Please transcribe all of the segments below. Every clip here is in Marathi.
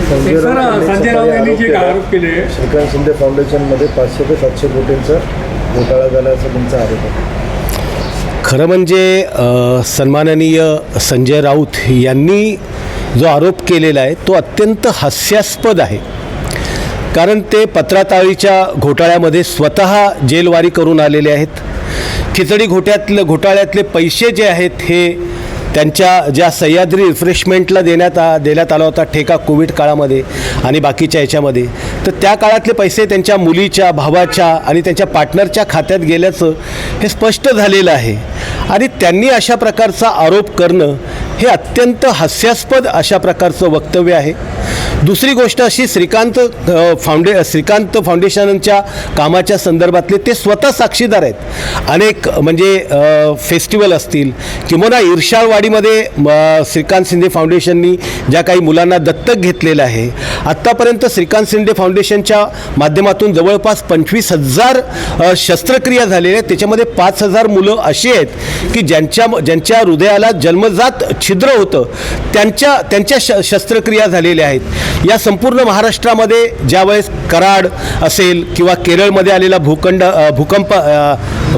संजय राऊत यांनी जे आरोप केले, श्रीकांत शिंदे फाउंडेशनमध्ये 500 ते 700 कोटींचा घोटाळा झाल्याचा तुमचा आरोप आहे. खरं म्हणजे सन्माननीय संजय राऊत यांनी जो आरोप केलेला आहे तो अत्यंत हास्यास्पद आहे. कारण ते पत्राताळीच्या घोटाळ्यामध्ये स्वतः जेलवारी करून आलेले आहेत. खिचडी घोटाळ्यातले पैसे जे आहेत हे त्यांच्या ज्या सह्याद्री रिफ्रेशमेंटला देण्यात आला होता ठेका कोविड काळामध्ये आणि बाकीच्या याच्यामध्ये, तर त्या काळातले पैसे त्यांच्या मुलीच्या, भावाच्या आणि त्यांच्या पार्टनरच्या खात्यात गेल्याचं हे स्पष्ट झालेलं आहे. आणि त्यांनी अशा प्रकारचा आरोप करणं हे अत्यंत हास्यास्पद अशा प्रकारचं वक्तव्य आहे. दुसरी गोष्ट अशी, श्रीकांत फाउंडेशनच्या कामाच्या संदर्भातले ते स्वतः साक्षीदार आहेत. अनेक म्हणजे फेस्टिवल असतील किंवा इर्शाळवाडीमध्ये श्रीकांत शिंदे फाउंडेशननी ज्या काही मुलांना दत्तक घेतलेलं आहे, आत्तापर्यंत श्रीकांत शिंदे फाउंडेशनच्या माध्यमातून जवळपास 25,000 शस्त्रक्रिया झालेल्या आहेत. त्याच्यामध्ये 5,000 मुलं अशी आहेत की ज्यांच्या हृदयाला जन्मजात छिद्र होतं, त्यांच्या शस्त्रक्रिया झालेल्या आहेत. या संपूर्ण महाराष्ट्रामध्ये ज्यावेळेस कराड असेल किंवा केरळमध्ये आलेला भूकंप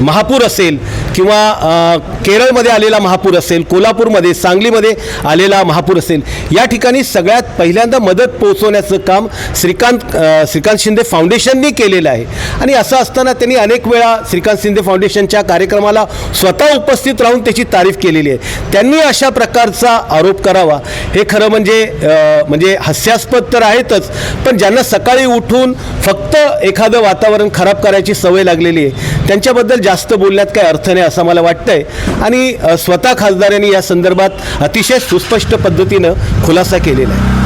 महापूर असेल किंवा केरळमध्ये आलेला महापूर असेल, कोल्हापूरमध्ये, सांगलीमध्ये आलेला महापूर असेल, या ठिकाणी सगळ्यात पहिल्यांदा मदत पोहोचवण्याचं काम श्रीकांत शिंदे फाउंडेशननी केलेलं आहे. आणि असं असताना त्यांनी अनेक वेळा श्रीकांत शिंदे फाउंडेशनच्या कार्यक्रमाला स्वतः उपस्थित राहून त्याची तारीफ केलेली आहे. त्यांनी अशा प्रकारचा आरोप करावा हे खरं म्हणजे हास्यास्पद तर आहेतच, पण ज्यांना सकाळी उठून फक्त एखादं वातावरण खराब करायची सवय लागलेली आहे त्यांच्याबद्दल जास्त बोलण्यात काही अर्थ नाही असं मला वाटतंय. आणि स्वतः खासदारांनी या संदर्भात अतिशय सुस्पष्ट पद्धतीनं खुलासा केलेला आहे.